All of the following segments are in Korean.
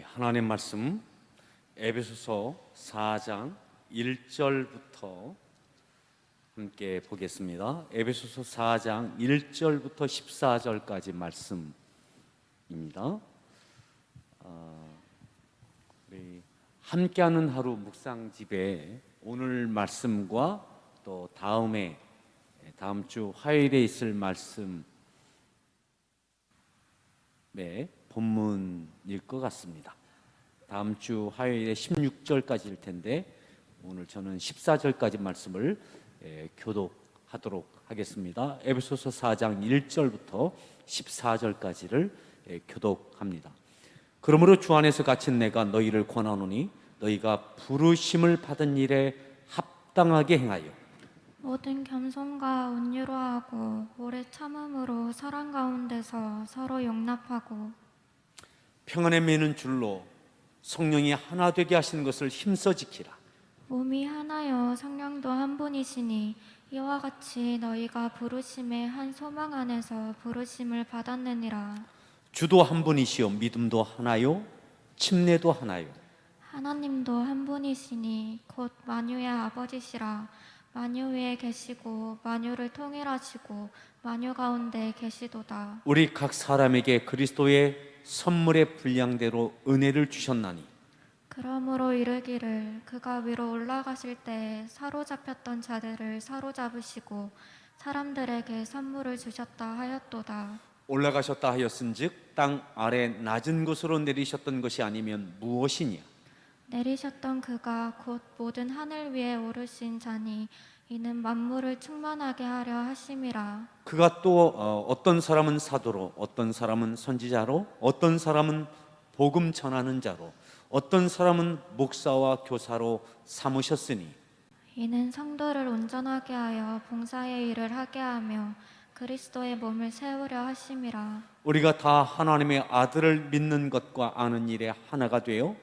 우리 하나님 말씀 에베소서 4장 1절부터 함께 보겠습니다. 에베소서 4장 1절부터 14절까지 말씀입니다. 우리 함께하는 하루 묵상집에 오늘 말씀과 또 다음 주 화요일에 있을 말씀의 본문일 것 같습니다. 다음 주 화요일에 16절까지일 텐데 오늘 저는 14절까지 말씀을 교독하도록 하겠습니다. 에베소서 4장 1절부터 14절까지를 교독합니다. 그러므로 주 안에서 갇힌 내가 너희를 권하노니 너희가 부르심을 받은 일에 합당하게 행하여 모든 겸손과 온유로 하고 오래 참음으로 사랑 가운데서 서로 용납하고 평안에 매는 줄로 성령이 하나 되게 하시는 것을 힘써 지키라. 몸이 하나여 성령도 한 분이시니 이와 같이 너희가 부르심의 한 소망 안에서 부르심을 받았느니라. 주도 한 분이시요 믿음도 하나요 침례도 하나요 하나님도 한 분이시니 곧 만유의 아버지시라. 만유 위에 계시고 만유를 통일하시고 만유 가운데 계시도다. 우리 각 사람에게 그리스도의 선물의 분량대로 은혜를 주셨나니 그러므로 이르기를 그가 위로 올라가실 때 사로잡혔던 자들을 사로잡으시고 사람들에게 선물을 주셨다 하였도다. 올라가셨다 하였은즉 땅 아래 낮은 곳으로 내리셨던 것이 아니면 무엇이냐. 내리셨던 그가 곧 모든 하늘 위에 오르신 자니 이는 만물을 충만하게 하려 하심이라. 그가 또 어떤 사람은 사도로 어떤 사람은 선지자로 어떤 사람은 복음 전하는 자로 어떤 사람은 목사와 교사로 삼으셨으니 이는 성도를 온전하게 하여 봉사의 일을 하게 하며 그리스도의 몸을 세우려 하심이라. 우리가 다 하나님의 아들을 믿는 것과 아는 일에 하나가 되어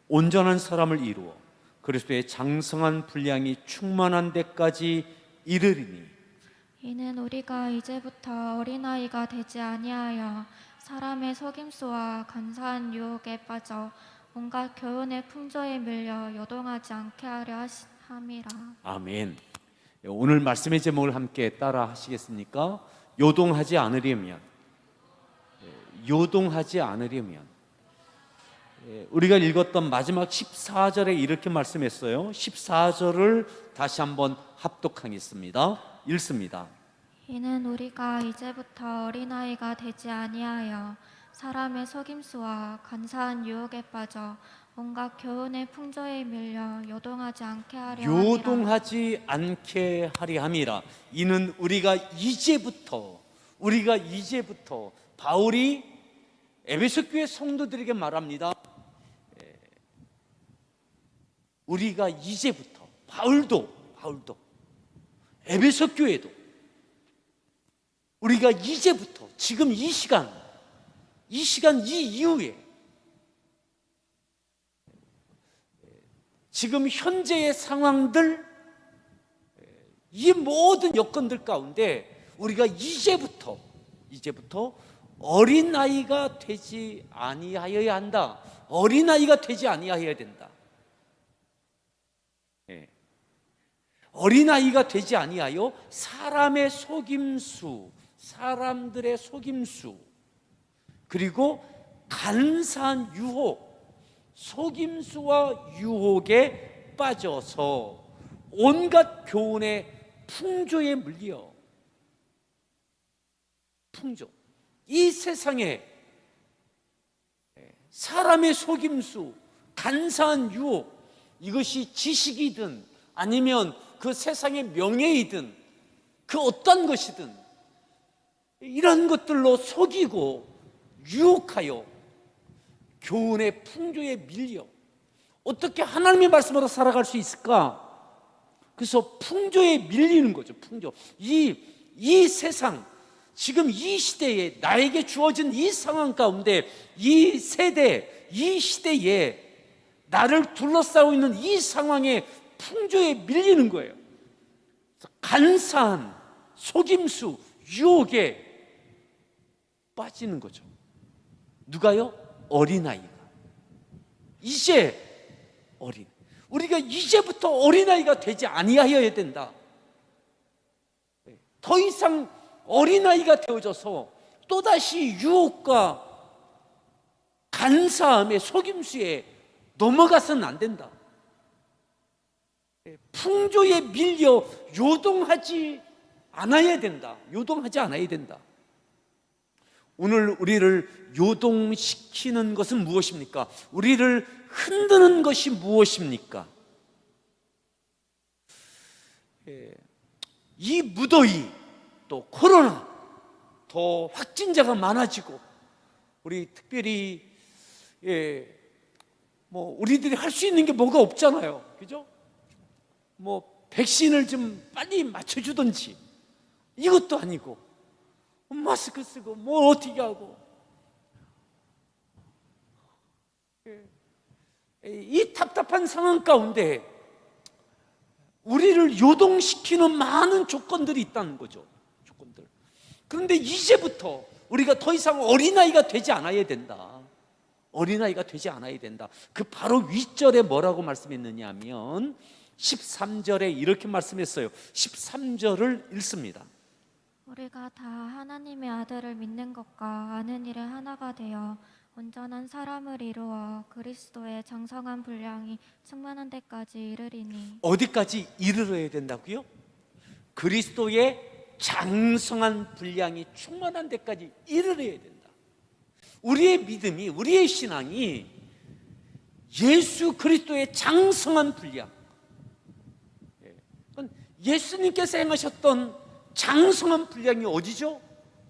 온전한 사람을 이루어 그리스도의 장성한 분량이 충만한 데까지 이르리니 이는 우리가 이제부터 어린아이가 되지 아니하여 사람의 속임수와 간사한 유혹에 빠져 온갖 교훈의 풍조에 밀려 요동하지 않게 하려 함이라. 아멘. 오늘 말씀의 제목을 함께 따라 하시겠습니까? 요동하지 않으려면 우리가 읽었던 마지막 14절에 이렇게 말씀했어요. 14절을 다시 한번 합독하겠습니다. 읽습니다. 이는 우리가 이제부터 어린아이가 되지 아니하여 사람의 속임수와 간사한 유혹에 빠져 온갖 교훈의 풍조에 밀려 요동하지 않게 하려 함이라. 이는 우리가 이제부터 바울이 에베소 교회 성도들에게 말합니다. 우리가 이제부터 바울도 에베소 교회도 우리가 이제부터 지금 이 시간 이 이후에 지금 현재의 상황들 이 모든 여건들 가운데 우리가 이제부터 어린아이가 되지 아니하여야 한다. 어린아이가 되지 아니하여야 된다. 어린아이가 되지 아니하여 사람들의 속임수 그리고 간사한 속임수와 유혹에 빠져서 온갖 교훈의 풍조에 물려 이 세상에 사람의 속임수, 간사한 유혹 이것이 지식이든 아니면 그 세상의 명예이든 그 어떤 것이든 이런 것들로 속이고 유혹하여 교훈의 풍조에 밀려 어떻게 하나님의 말씀으로 살아갈 수 있을까? 그래서 풍조에 밀리는 거죠. 풍조. 이 세상 지금 이 시대에 나에게 주어진 이 상황 가운데 이 세대 이 시대에 나를 둘러싸고 있는 이 상황에 풍조에 밀리는 거예요. 간사한 속임수, 유혹에 빠지는 거죠. 누가요? 어린아이가. 이제 우리가 이제부터 어린아이가 되지 아니하여야 된다. 더 이상 어린아이가 되어져서 또다시 유혹과 간사함의 속임수에 넘어가서는 안 된다. 풍조에 밀려 요동하지 않아야 된다. 요동하지 않아야 된다. 오늘 우리를 요동시키는 것은 무엇입니까? 우리를 흔드는 것이 무엇입니까? 이 무더위, 또 코로나, 더 확진자가 많아지고, 우리 특별히 우리들이 할 수 있는 게 뭐가 없잖아요, 그죠? 백신을 좀 빨리 맞춰주든지, 이것도 아니고, 마스크 쓰고 뭘 어떻게 하고, 이 답답한 상황 가운데 우리를 요동시키는 많은 조건들이 있다는 거죠. 조건들. 그런데 이제부터 우리가 더 이상 어린아이가 되지 않아야 된다. 어린아이가 되지 않아야 된다. 그 바로 윗절에 뭐라고 말씀했느냐 하면 13절에 이렇게 말씀했어요. 13절을 읽습니다. 우리가 다 하나님의 아들을 믿는 것과 아는 일에 하나가 되어 온전한 사람을 이루어 그리스도의 장성한 분량이 충만한 데까지 이르리니. 어디까지 이르러야 된다고요? 그리스도의 장성한 분량이 충만한 데까지 이르러야 된다. 우리의 믿음이, 우리의 신앙이 예수 그리스도의 장성한 분량, 예수님께서 행하셨던 장성한 분량이 어디죠?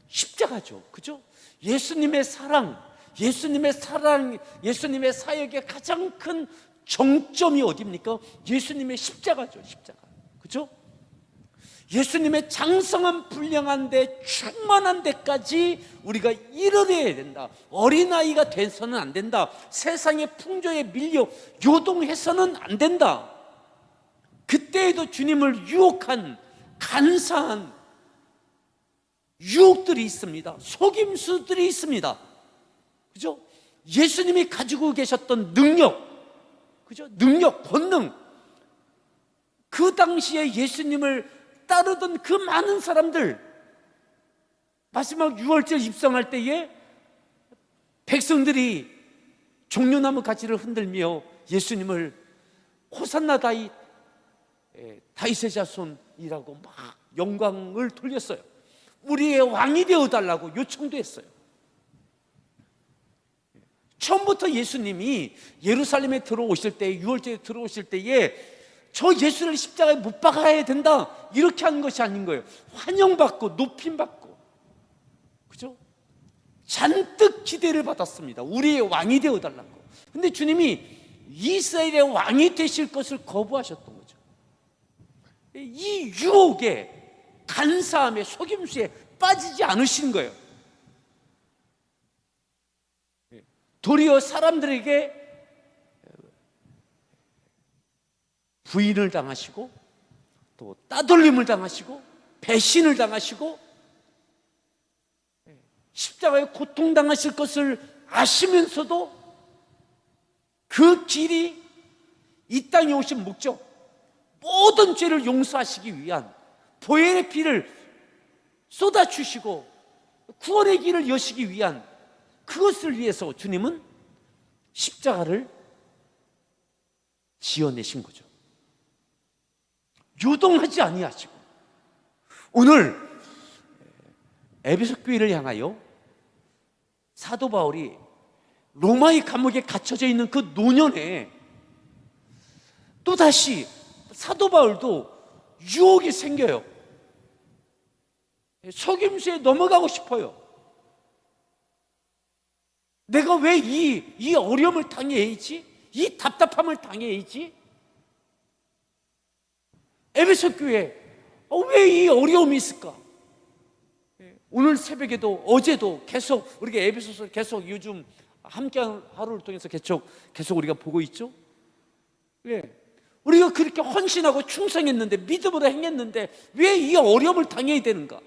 십자가죠. 그죠? 예수님의 사랑, 예수님의 사역의 가장 큰 정점이 어디입니까? 예수님의 십자가죠. 십자가. 그죠? 예수님의 장성한 분량한 데, 충만한 데까지 우리가 이르러야 된다. 어린아이가 돼서는 안 된다. 세상의 풍조에 밀려 요동해서는 안 된다. 그때에도 주님을 유혹한 간사한 유혹들이 있습니다. 속임수들이 있습니다. 그죠? 예수님이 가지고 계셨던 능력, 그죠? 능력, 권능. 그 당시에 예수님을 따르던 그 많은 사람들, 마지막 유월절 입성할 때에 백성들이 종려나무 가지를 흔들며 예수님을 호산나 다윗의 자손이라고 막 영광을 돌렸어요. 우리의 왕이 되어달라고 요청도 했어요. 처음부터 예수님이 예루살렘에 들어오실 때, 유월절에 들어오실 때에 저 예수를 십자가에 못 박아야 된다, 이렇게 하는 것이 아닌 거예요. 환영받고 높임받고, 그죠? 잔뜩 기대를 받았습니다. 우리의 왕이 되어달라고. 근데 주님이 이스라엘의 왕이 되실 것을 거부하셨던 거죠. 이 유혹에, 간사함에, 속임수에 빠지지 않으신 거예요. 도리어 사람들에게 부인을 당하시고, 또 따돌림을 당하시고, 배신을 당하시고, 십자가에 고통당하실 것을 아시면서도 그 길이 이 땅에 오신 목적, 모든 죄를 용서하시기 위한 보혈의 피를 쏟아주시고 구원의 길을 여시기 위한, 그것을 위해서 주님은 십자가를 지어내신 거죠. 요동하지 아니하시고. 오늘 에베소 교회를 향하여 사도 바울이 로마의 감옥에 갇혀져 있는 그 노년에 또다시 사도 바울도 유혹이 생겨요. 속임수에 넘어가고 싶어요. 내가 왜 이 어려움을 당해야지? 이 답답함을 당해야지? 에베소 교회, 왜 이 어려움이 있을까? 오늘 새벽에도, 어제도 계속 우리가 에베소서 계속 요즘 함께한 하루를 통해서 계속 우리가 보고 있죠? 왜? 우리가 그렇게 헌신하고 충성했는데, 믿음으로 행했는데 왜 이 어려움을 당해야 되는가?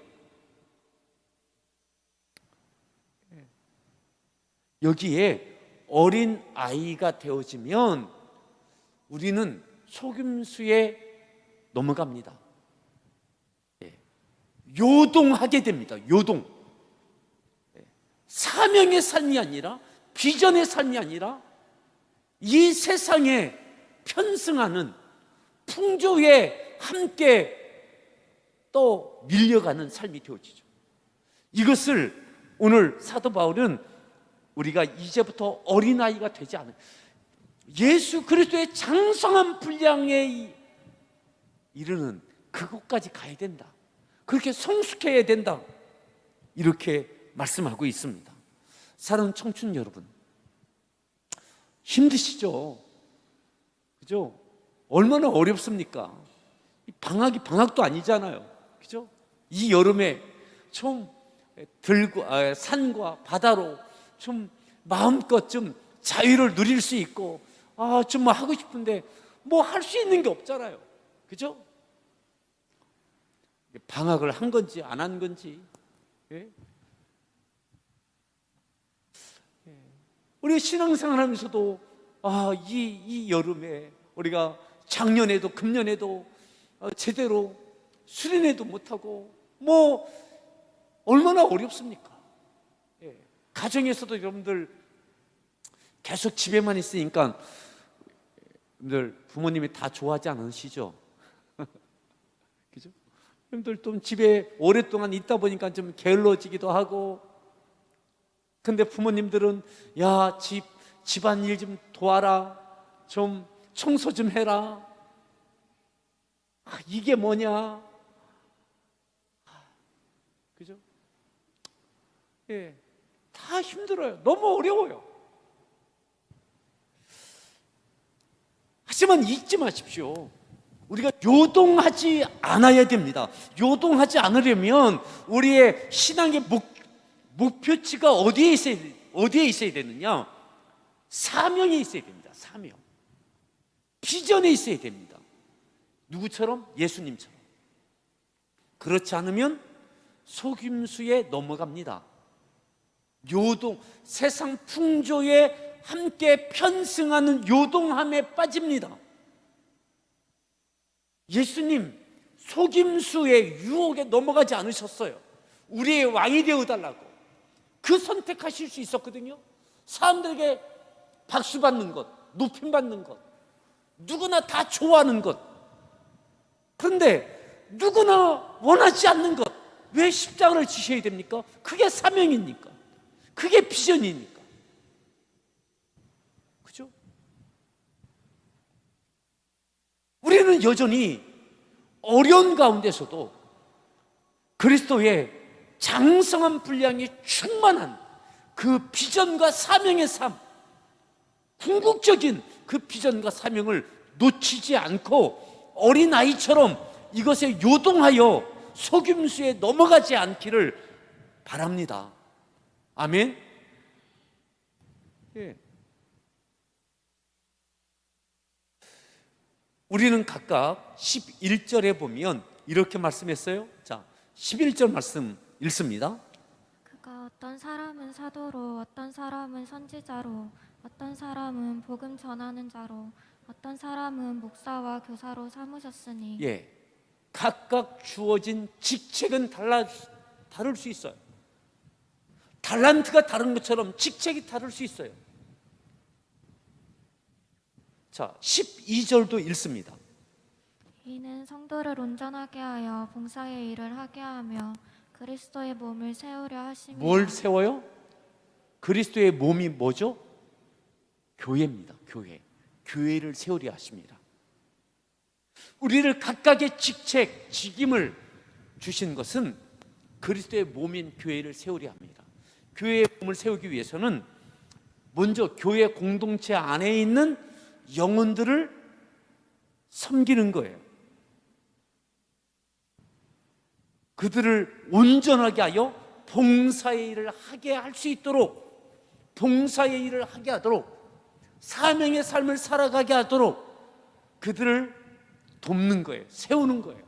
여기에 어린 아이가 되어지면 우리는 속임수에 넘어갑니다. 예. 요동하게 됩니다. 요동. 예. 사명의 삶이 아니라, 비전의 삶이 아니라 이 세상에 편승하는 풍조에 함께 또 밀려가는 삶이 되어지죠. 이것을 오늘 사도 바울은 우리가 이제부터 어린아이가 되지 않아요. 예수 그리스도의 장성한 분량에 이르는 그곳까지 가야 된다. 그렇게 성숙해야 된다. 이렇게 말씀하고 있습니다. 사랑하는 청춘 여러분, 힘드시죠? 그죠? 얼마나 어렵습니까? 방학도 아니잖아요. 그죠? 이 여름에 좀 들고 산과 바다로 좀 마음껏 좀 자유를 누릴 수 있고, 좀 뭐 하고 싶은데 뭐 할 수 있는 게 없잖아요. 그죠? 방학을 한 건지 안 한 건지. 예? 우리 신앙생활 하면서도 이 여름에 우리가 작년에도 금년에도 제대로 수련회도 못하고 뭐 얼마나 어렵습니까? 예. 가정에서도 여러분들 계속 집에만 있으니까 여러분들 부모님이 다 좋아하지 않으시죠? 그죠? 여러분들 좀 집에 오랫동안 있다 보니까 좀 게을러지기도 하고, 근데 부모님들은 야, 집안일 좀 도와라, 좀 청소 좀 해라. 이게 뭐냐? 그죠? 예, 다 힘들어요. 너무 어려워요. 하지만 잊지 마십시오. 우리가 요동하지 않아야 됩니다. 요동하지 않으려면 우리의 신앙의 목표치가 어디에 있어야 되느냐? 사명에 있어야 됩니다. 사명. 비전에 있어야 됩니다. 누구처럼? 예수님처럼. 그렇지 않으면 속임수에 넘어갑니다. 요동, 세상 풍조에 함께 편승하는 요동함에 빠집니다. 예수님 속임수의 유혹에 넘어가지 않으셨어요. 우리의 왕이 되어달라고. 그 선택하실 수 있었거든요. 사람들에게 박수 받는 것, 높임 받는 것, 누구나 다 좋아하는 것. 그런데 누구나 원하지 않는 것, 왜 십자가를 지셔야 됩니까? 그게 사명이니까, 그게 비전이니까. 그죠? 우리는 여전히 어려운 가운데서도 그리스도의 장성한 분량이 충만한 그 비전과 사명의 삶, 궁극적인 그 비전과 사명을 놓치지 않고 어린아이처럼 이것에 요동하여 속임수에 넘어가지 않기를 바랍니다. 아멘. 예. 우리는 각각 11절에 보면 이렇게 말씀했어요. 자, 11절 말씀 읽습니다. 그가 어떤 사람은 사도로, 어떤 사람은 선지자로, 어떤 사람은 복음 전하는 자로, 어떤 사람은 목사와 교사로 삼으셨으니. 예, 각각 주어진 직책은 다를 수 있어요. 달란트가 다른 것처럼 직책이 다를 수 있어요. 자, 12절도 읽습니다. 이는 성도를 온전하게 하여 봉사의 일을 하게 하며 그리스도의 몸을 세우려 하심이라. 뭘 세워요? 그리스도의 몸이 뭐죠? 교회입니다. 교회를 세우려 하십니다. 우리를 각각의 직책, 직임을 주신 것은 그리스도의 몸인 교회를 세우려 합니다. 교회의 몸을 세우기 위해서는 먼저 교회 공동체 안에 있는 영혼들을 섬기는 거예요. 그들을 온전하게 하여 봉사의 일을 하게 할 수 있도록, 봉사의 일을 하게 하도록, 사명의 삶을 살아가게 하도록 그들을 돕는 거예요. 세우는 거예요.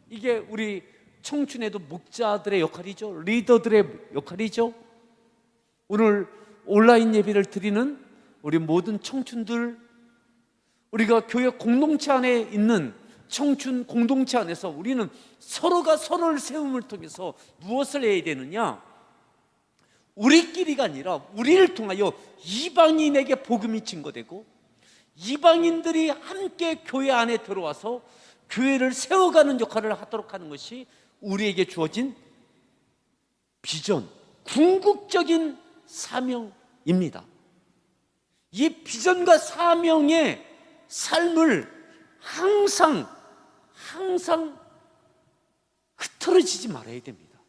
이게 우리 청춘에도 목자들의 역할이죠. 리더들의 역할이죠. 오늘 온라인 예배를 드리는 우리 모든 청춘들, 우리가 교회 공동체 안에 있는 청춘 공동체 안에서 우리는 서로가 서로를 세움을 통해서 무엇을 해야 되느냐? 우리끼리가 아니라 우리를 통하여 이방인에게 복음이 증거되고 이방인들이 함께 교회 안에 들어와서 교회를 세워가는 역할을 하도록 하는 것이 우리에게 주어진 비전, 궁극적인 사명입니다. 이 비전과 사명의 삶을 항상 흐트러지지 말아야 됩니다.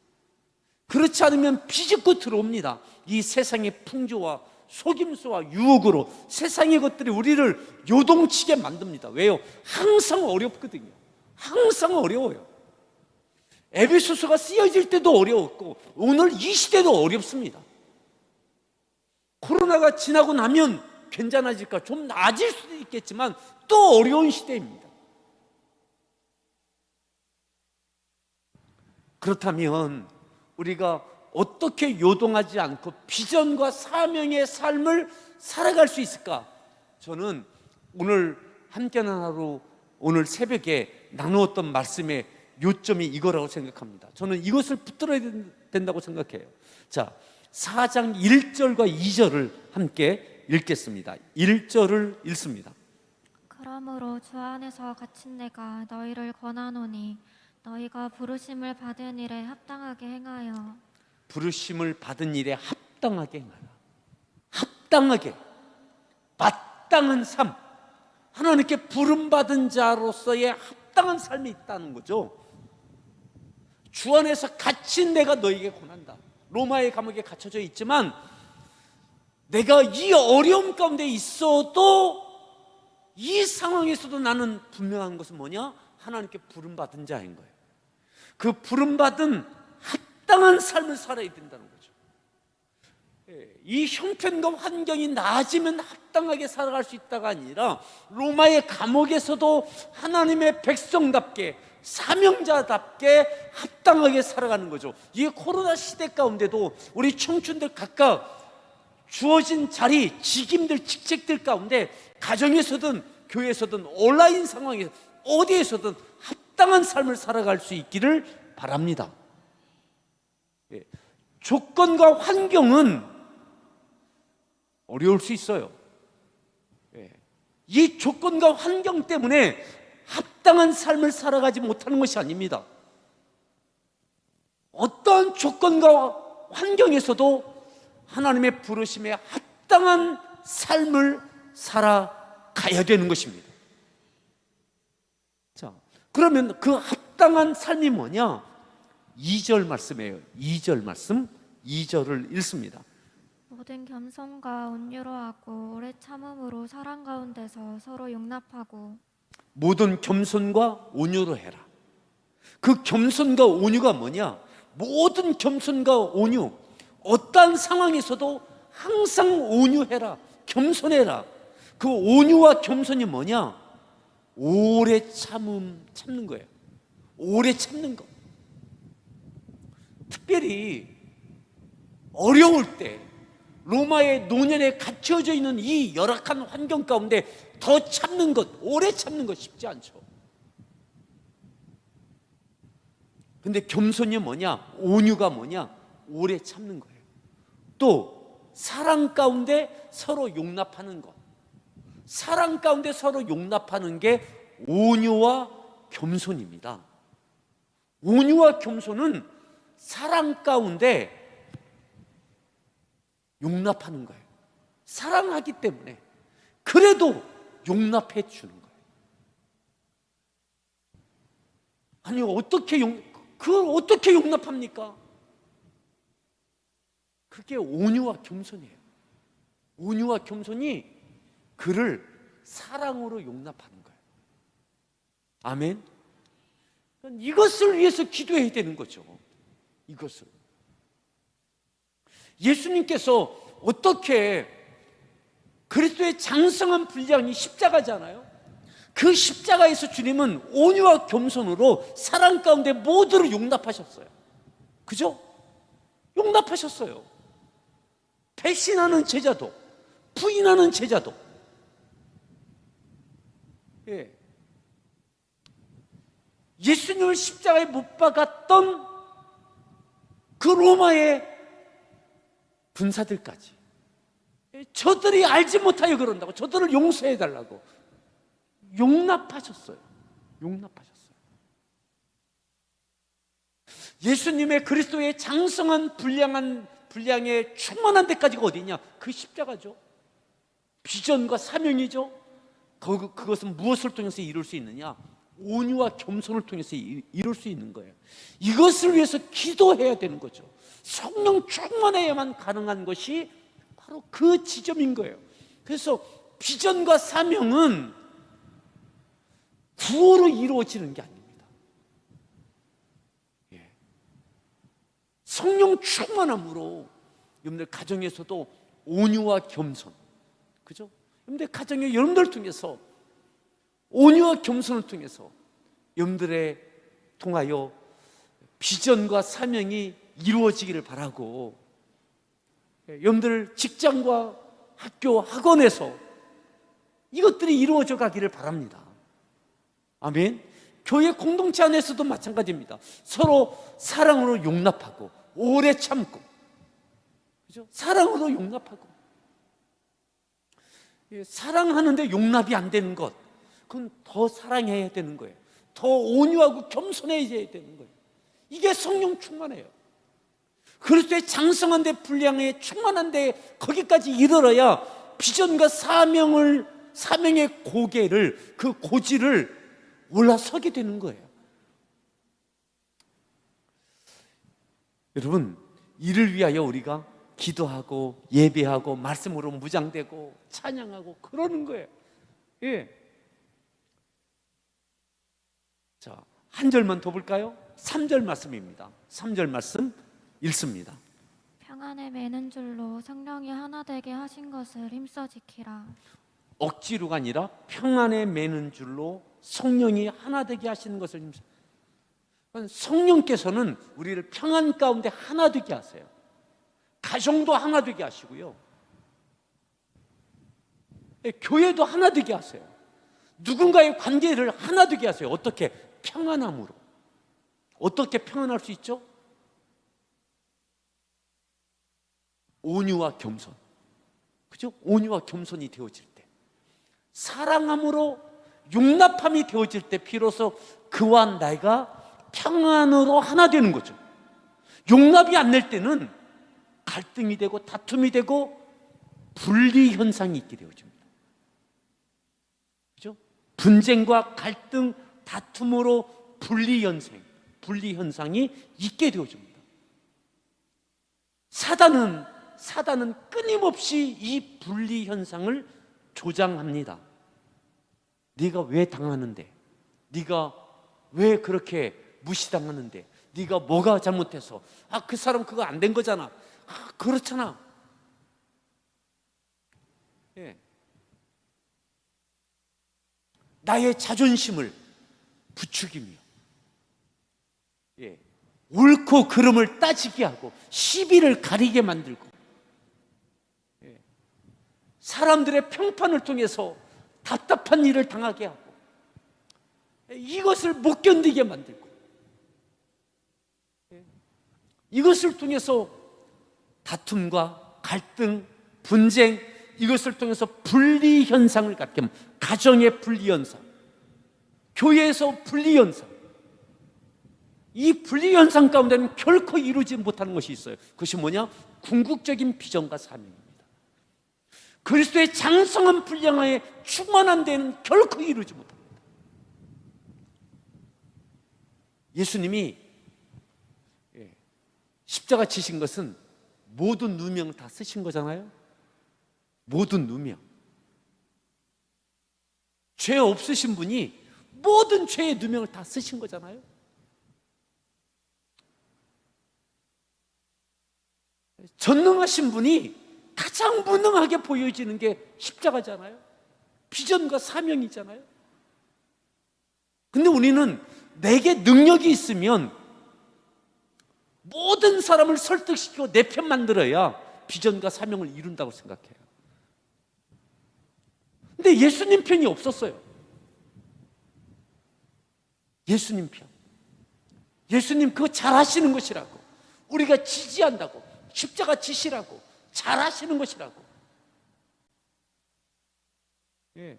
그렇지 않으면 비집고 들어옵니다. 이 세상의 풍조와 속임수와 유혹으로 세상의 것들이 우리를 요동치게 만듭니다. 왜요? 항상 어렵거든요. 항상 어려워요. 에베소서가 쓰여질 때도 어려웠고 오늘 이 시대도 어렵습니다. 코로나가 지나고 나면 괜찮아질까? 좀 나아질 수도 있겠지만 또 어려운 시대입니다. 그렇다면 우리가 어떻게 요동하지 않고 비전과 사명의 삶을 살아갈 수 있을까? 저는 오늘 함께하는 하루, 오늘 새벽에 나누었던 말씀의 요점이 이거라고 생각합니다. 저는 이것을 붙들어야 된다고 생각해요. 자, 4장 1절과 2절을 함께 읽겠습니다. 1절을 읽습니다. 그러므로 주 안에서 갇힌 내가 너희를 권하노니 너희가 부르심을 받은 일에 합당하게 행하여. 부르심을 받은 일에 합당하게 행하라. 합당하게, 마땅한 삶, 하나님께 부름받은 자로서의 합당한 삶이 있다는 거죠. 주 안에서 갇힌 내가 너희에게 권한다. 로마의 감옥에 갇혀져 있지만 내가 이 어려움 가운데 있어도 이 상황에서도 나는 분명한 것은 뭐냐? 하나님께 부름받은 자인 거예요. 그 부름받은 합당한 삶을 살아야 된다는 거죠. 이 형편과 환경이 나아지면 합당하게 살아갈 수 있다가 아니라 로마의 감옥에서도 하나님의 백성답게 사명자답게 합당하게 살아가는 거죠. 이 코로나 시대 가운데도 우리 청춘들 각각 주어진 자리, 직임들, 직책들 가운데 가정에서든 교회에서든 온라인 상황에서 어디에서든 합당한 삶을 살아갈 수 있기를 바랍니다. 조건과 환경은 어려울 수 있어요. 이 조건과 환경 때문에 합당한 삶을 살아가지 못하는 것이 아닙니다. 어떤 조건과 환경에서도 하나님의 부르심에 합당한 삶을 살아가야 되는 것입니다. 자, 그러면 그 합당한 삶이 뭐냐? 2절 말씀이에요. 2절 말씀, 2절을 읽습니다. 모든 겸손과 온유로 하고 오래 참음으로 사랑 가운데서 서로 용납하고. 모든 겸손과 온유로 해라. 그 겸손과 온유가 뭐냐? 모든 겸손과 온유, 어떠한 상황에서도 항상 온유해라, 겸손해라. 그 온유와 겸손이 뭐냐? 오래 참는 거예요. 오래 참는 거. 특별히 어려울 때, 로마의 노년에 갇혀져 있는 이 열악한 환경 가운데 더 참는 것, 오래 참는 것 쉽지 않죠. 근데 겸손이 뭐냐? 온유가 뭐냐? 오래 참는 거예요. 또 사랑 가운데 서로 용납하는 것. 사랑 가운데 서로 용납하는 게 온유와 겸손입니다. 온유와 겸손은 사랑 가운데 용납하는 거예요. 사랑하기 때문에 그래도 용납해 주는 거예요. 아니 그걸 어떻게 용납합니까? 그게 온유와 겸손이에요. 온유와 겸손이 그를 사랑으로 용납하는 거예요. 아멘. 이것을 위해서 기도해야 되는 거죠. 이것을. 예수님께서 어떻게 그리스도의 장성한 분량이 십자가잖아요. 그 십자가에서 주님은 온유와 겸손으로 사랑 가운데 모두를 용납하셨어요. 그죠? 용납하셨어요. 배신하는 제자도, 부인하는 제자도, 예, 예수님을 십자가에 못 박았던 그 로마의 군사들까지 저들이 알지 못하여 그런다고, 저들을 용서해달라고 용납하셨어요. 용납하셨어요. 예수님의 그리스도의 장성한 분량에 충만한 데까지가 어디냐? 그 십자가죠. 비전과 사명이죠. 그것은 무엇을 통해서 이룰 수 있느냐? 온유와 겸손을 통해서 이룰 수 있는 거예요. 이것을 위해서 기도해야 되는 거죠. 성령 충만해야만 가능한 것이 바로 그 지점인 거예요. 그래서 비전과 사명은 구호로 이루어지는 게 아닙니다. 예. 성령 충만함으로 여러분들 가정에서도 온유와 겸손, 그죠? 여러분들 가정에 여러분들 통해서 온유와 겸손을 통해서 여러분들의 통하여 비전과 사명이 이루어지기를 바라고, 여러분들 직장과 학교, 학원에서 이것들이 이루어져 가기를 바랍니다. 아멘. 교회 공동체 안에서도 마찬가지입니다. 서로 사랑으로 용납하고 오래 참고, 그죠? 사랑으로 용납하고. 사랑하는데 용납이 안 되는 것, 그건 더 사랑해야 되는 거예요. 더 온유하고 겸손해져야 되는 거예요. 이게 성령 충만해요. 그리스도의 장성한 데, 분량에 충만한 데 거기까지 이르러야 비전과 사명의 고개를, 그 고지를 올라서게 되는 거예요. 여러분, 이를 위하여 우리가 기도하고 예배하고 말씀으로 무장되고 찬양하고 그러는 거예요. 예. 자, 한 절만 더 볼까요? 3절 말씀입니다. 3절 말씀 읽습니다. 평안에 매는 줄로 성령이 하나 되게 하신 것을 힘써 지키라. 억지로가 아니라 평안에 매는 줄로 성령이 하나 되게 하시는 것을 힘써. 성령께서는 우리를 평안 가운데 하나 되게 하세요. 가정도 하나 되게 하시고요, 교회도 하나 되게 하세요. 누군가의 관계를 하나 되게 하세요. 어떻게? 평안함으로. 어떻게 평안할 수 있죠? 온유와 겸손, 그죠? 온유와 겸손이 되어질 때, 사랑함으로 용납함이 되어질 때 비로소 그와 내가 평안으로 하나 되는 거죠. 용납이 안 될 때는 갈등이 되고 다툼이 되고 분리 현상이 있게 되어집니다. 그죠? 분쟁과 갈등, 다툼으로 분리 현상이 있게 되어집니다. 사단은 끊임없이 이 분리 현상을 조장합니다. 네가 왜 당하는데? 네가 왜 그렇게 무시당하는데? 네가 뭐가 잘못해서? 그 사람 그거 안 된 거잖아. 그렇잖아. 예. 나의 자존심을 부추기며, 예, 옳고 그름을 따지게 하고 시비를 가리게 만들고, 예, 사람들의 평판을 통해서 답답한 일을 당하게 하고, 이것을 못 견디게 만들고, 예, 이것을 통해서 다툼과 갈등, 분쟁, 이것을 통해서 분리 현상을 갖게 하면, 가정의 분리 현상, 교회에서 분리 현상, 이 분리 현상 가운데는 결코 이루지 못하는 것이 있어요. 그것이 뭐냐? 궁극적인 비전과 사명입니다. 그리스도의 장성한 분량에 충만한 데는 결코 이루지 못합니다. 예수님이 십자가 치신 것은 모든 누명 다 쓰신 거잖아요. 모든 누명. 죄 없으신 분이 모든 죄의 누명을 다 쓰신 거잖아요. 전능하신 분이 가장 무능하게 보여지는 게 십자가잖아요. 비전과 사명이잖아요. 근데 우리는 내게 능력이 있으면 모든 사람을 설득시키고 내 편 만들어야 비전과 사명을 이룬다고 생각해요. 근데 예수님 편이 없었어요. 예수님 편. 예수님 그거 잘하시는 것이라고, 우리가 지지한다고, 십자가 지시라고, 잘하시는 것이라고. 예.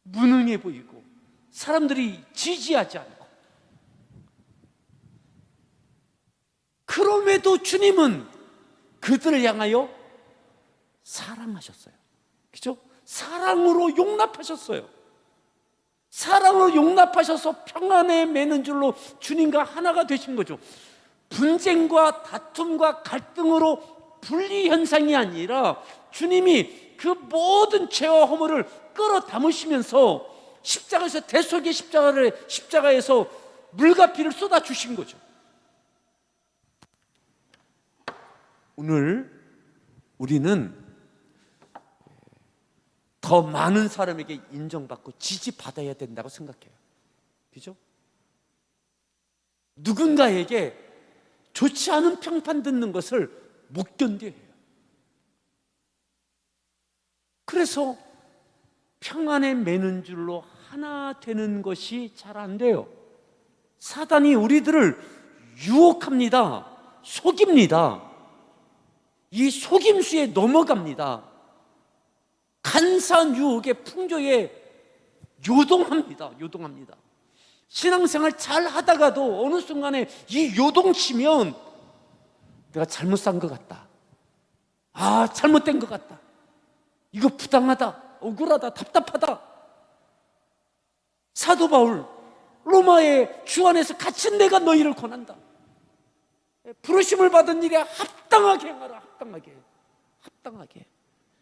무능해 보이고 사람들이 지지하지 않고, 그럼에도 주님은 그들을 향하여 사랑하셨어요. 그죠? 사랑으로 용납하셨어요. 사랑으로 용납하셔서 평안에 매는 줄로 주님과 하나가 되신 거죠. 분쟁과 다툼과 갈등으로 분리 현상이 아니라 주님이 그 모든 죄와 허물을 끌어 담으시면서 십자가에서, 대속의 십자가에서 물과 피를 쏟아 주신 거죠. 오늘 우리는 더 많은 사람에게 인정받고 지지받아야 된다고 생각해요. 그죠? 누군가에게 좋지 않은 평판 듣는 것을 못 견뎌해요. 그래서 평안에 매는 줄로 하나 되는 것이 잘 안 돼요. 사단이 우리들을 유혹합니다. 속입니다. 이 속임수에 넘어갑니다. 간사한 유혹의 풍조에 요동합니다. 신앙생활 잘 하다가도 어느 순간에 이 요동치면 내가 잘못 산 것 같다, 잘못된 것 같다, 이거 부당하다, 억울하다, 답답하다. 사도 바울, 로마의 주 안에서 갇힌 내가 너희를 권한다. 부르심을 받은 일에 합당하게 행하라. 합당하게.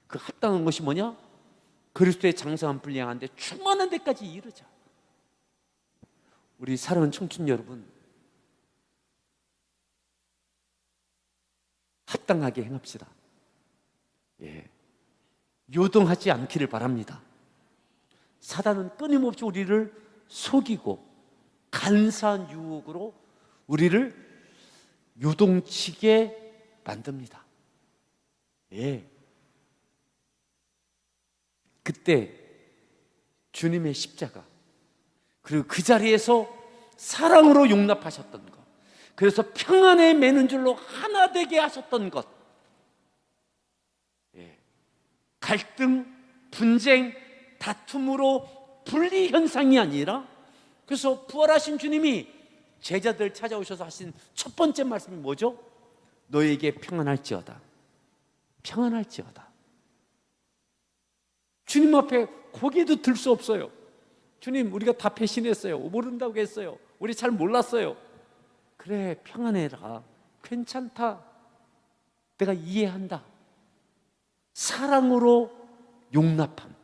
그 합당한 것이 뭐냐? 그리스도의 장성한 분량한데 충만한 데까지 이르자. 우리 사랑하는 청춘 여러분, 합당하게 행합시다. 예. 요동하지 않기를 바랍니다. 사단은 끊임없이 우리를 속이고 간사한 유혹으로 우리를 요동치게 만듭니다. 예. 그때 주님의 십자가, 그리고 그 자리에서 사랑으로 용납하셨던 것, 그래서 평안에 매는 줄로 하나 되게 하셨던 것, 예. 갈등, 분쟁, 다툼으로 분리 현상이 아니라, 그래서 부활하신 주님이 제자들 찾아오셔서 하신 첫 번째 말씀이 뭐죠? 너에게 평안할지어다. 평안할지어다. 주님 앞에 고개도 들 수 없어요. 주님, 우리가 다 배신했어요. 모른다고 했어요. 우리 잘 몰랐어요. 그래, 평안해라. 괜찮다. 내가 이해한다. 사랑으로 용납함.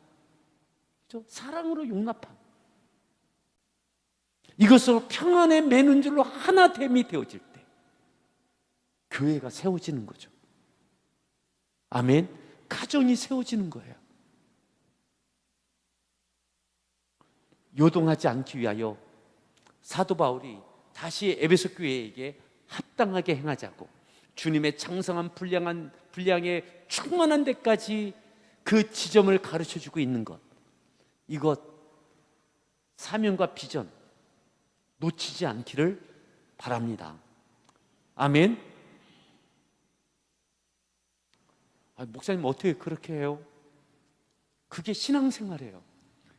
그렇죠? 사랑으로 용납함. 이것으로 평안에 매는 줄로 하나됨이 되어질 때 교회가 세워지는 거죠. 아멘. 가정이 세워지는 거예요. 요동하지 않기 위하여 사도 바울이 다시 에베소 교회에게 합당하게 행하자고, 주님의 장성한 분량에 충만한 데까지 그 지점을 가르쳐주고 있는 것, 이것 사명과 비전 놓치지 않기를 바랍니다. 아멘. 목사님 어떻게 그렇게 해요? 그게 신앙생활이에요.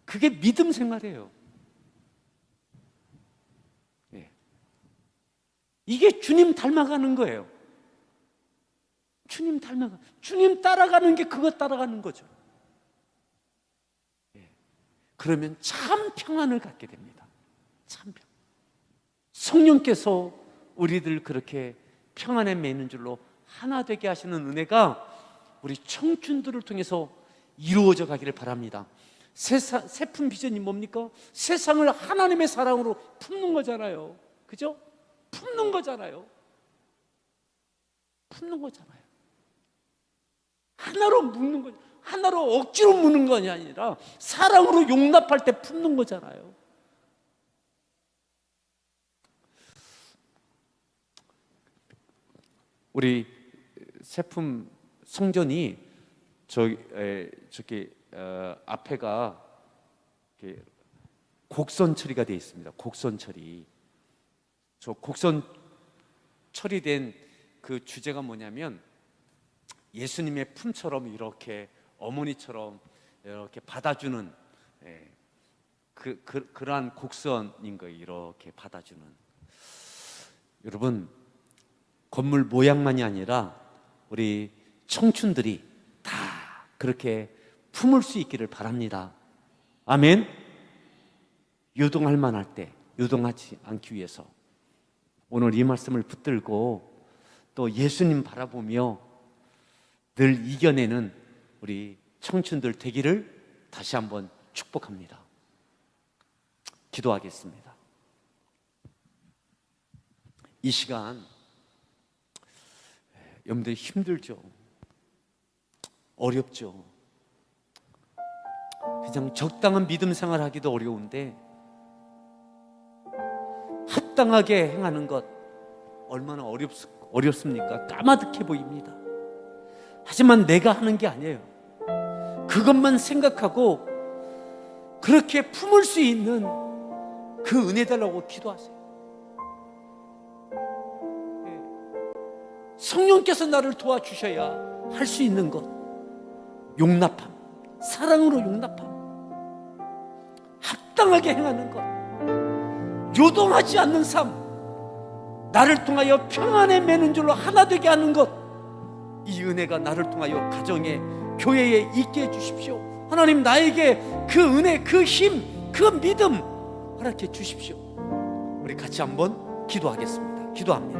그게 믿음 생활이에요. 예. 이게 주님 닮아가는 거예요. 주님 따라가는 게 그거 따라가는 거죠. 예. 그러면 참 평안을 갖게 됩니다. 참 평안. 성령께서 우리들 그렇게 평안에 매는 줄로 하나 되게 하시는 은혜가 우리 청춘들을 통해서 이루어져 가기를 바랍니다. 세품 비전이 뭡니까? 세상을 하나님의 사랑으로 품는 거잖아요. 그죠? 품는 거잖아요. 하나로 묶는 거, 하나로 억지로 무는 것이 아니라 사랑으로 용납할 때 품는 거잖아요. 우리 세품 성전이 저기 앞에가 이렇게 곡선 처리가 되어 있습니다. 곡선 처리. 저 곡선 처리된 그 주제가 뭐냐면 예수님의 품처럼 이렇게 어머니처럼 이렇게 받아주는 그러한 곡선인 거예요. 이렇게 받아주는. 여러분, 건물 모양만이 아니라 우리 청춘들이 다 그렇게 품을 수 있기를 바랍니다. 아멘. 요동할 만할 때 요동하지 않기 위해서 오늘 이 말씀을 붙들고 또 예수님 바라보며 늘 이겨내는 우리 청춘들 되기를 다시 한번 축복합니다. 기도하겠습니다. 이 시간 여러분들 힘들죠? 어렵죠? 그냥 적당한 믿음 생활하기도 어려운데 합당하게 행하는 것 얼마나 어렵습니까? 까마득해 보입니다. 하지만 내가 하는 게 아니에요. 그것만 생각하고 그렇게 품을 수 있는 그 은혜 달라고 기도하세요. 성령께서 나를 도와주셔야 할 수 있는 것, 용납함, 사랑으로 용납함, 합당하게 행하는 것, 요동하지 않는 삶, 나를 통하여 평안에 매는 줄로 하나 되게 하는 것, 이 은혜가 나를 통하여 가정에, 교회에 있게 해주십시오. 하나님, 나에게 그 은혜, 그 힘, 그 믿음 허락해 주십시오. 우리 같이 한번 기도하겠습니다. 기도합니다.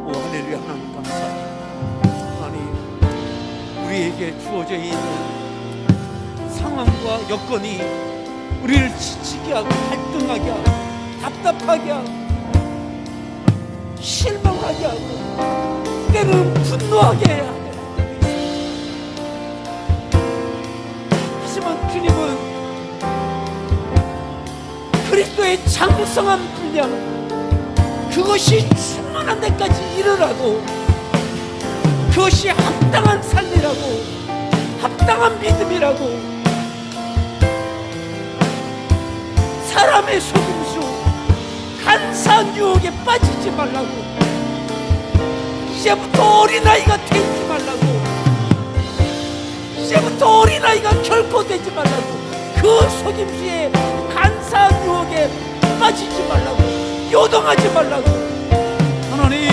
오 할렐루야. 하나님 감사합니다. 하나님, 우리에게 주어져 있는 상황과 여건이 우리를 지치게 하고 갈등하게 하고 답답하게 하고 실망하게 하고 때로는 분노하게 하고, 하지만 주님은 그리스도의 장성한 분량 그것이 충만한 데까지 이르라고, 그것이 합당한 삶이라고, 합당한 믿음이라고, 사람의 속임수 간사한 유혹에 빠지지 말라고, 이제부터 어린아이가 되지 말라고, 이제부터 어린아이가 결코 되지 말라고, 그 속임수에 간사한 유혹에 빠지지 말라고, 요동하지 말라고. 하나님,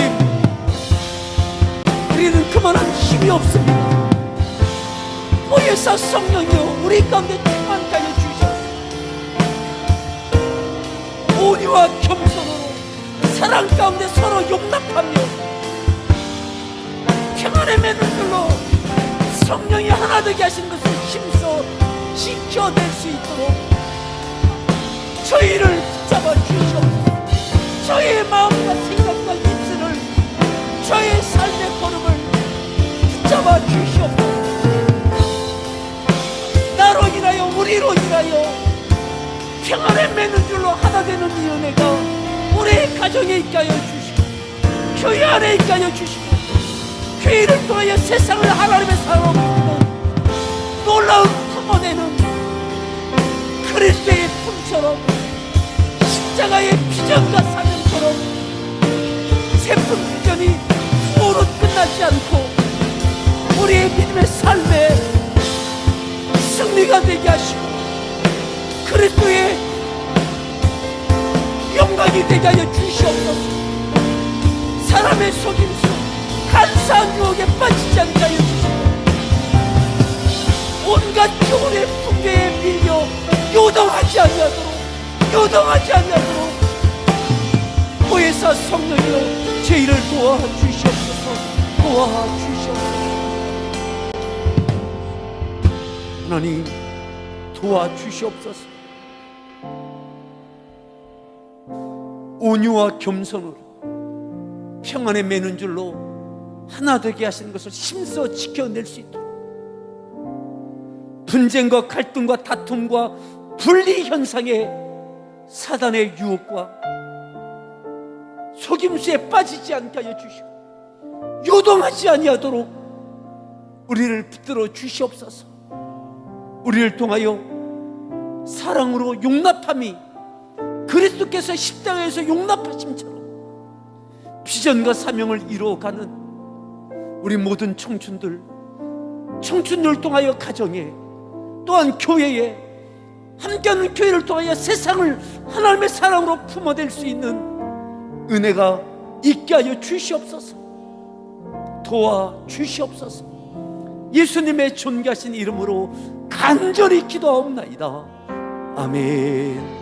우리는 그만한 힘이 없습니다. 보혜사 성령이여 우리 가운데 충만케 하여 주시옵소서. 온유와 겸손으로 사랑 가운데 서로 용납하며 평안에 매는 줄로 성령이 하나 되게 하신 것을 힘써 지켜낼 수 있도록 저희를 붙잡아 주시옵소서. 저희의 마음과 생각과 입술을, 저희의 삶의 걸음을 붙잡아 주시옵소서. 나로 인하여 우리로 인하여 평안에 매는 줄로 하나 되는 이 은혜가 우리의 가정에 있게 하여 주시고 교회 안에 있게 하여 주시고 교회를 통하여 세상을 하나님의 사랑으로 부르는 놀라운 품어내는 그리스도의 품처럼 십자가의 비전과 사명처럼 세품 비전이 수호로 끝나지 않고 우리의 믿음의 삶에 승리가 되게 하시고 그리스도의 영광이 되게 하여 주시옵소서. 사람의 속임수 간사한 유혹에 빠지지 않게 하여 주시고 온갖 교훈의 풍계에 밀려 요동하지 아니하도록 보혜사 성령이여 저희를 도와주시옵소서. 하나님 도와주시옵소서. 온유와 겸손으로 평안에 매는 줄로 하나 되게 하시는 것을 힘써 지켜낼 수 있도록 분쟁과 갈등과 다툼과 분리 현상의 사단의 유혹과 속임수에 빠지지 않게 하여 주시고 요동하지 아니하도록 우리를 붙들어 주시옵소서. 우리를 통하여 사랑으로 용납함이 그리스도께서 십자가에서 용납하심처럼 비전과 사명을 이루어가는 우리 모든 청춘들을 통하여 가정에, 또한 교회에, 함께하는 교회를 통하여 세상을 하나님의 사랑으로 품어낼 수 있는 은혜가 있게 하여 주시옵소서. 도와 주시옵소서. 예수님의 존귀하신 이름으로 간절히 기도하옵나이다. 아멘.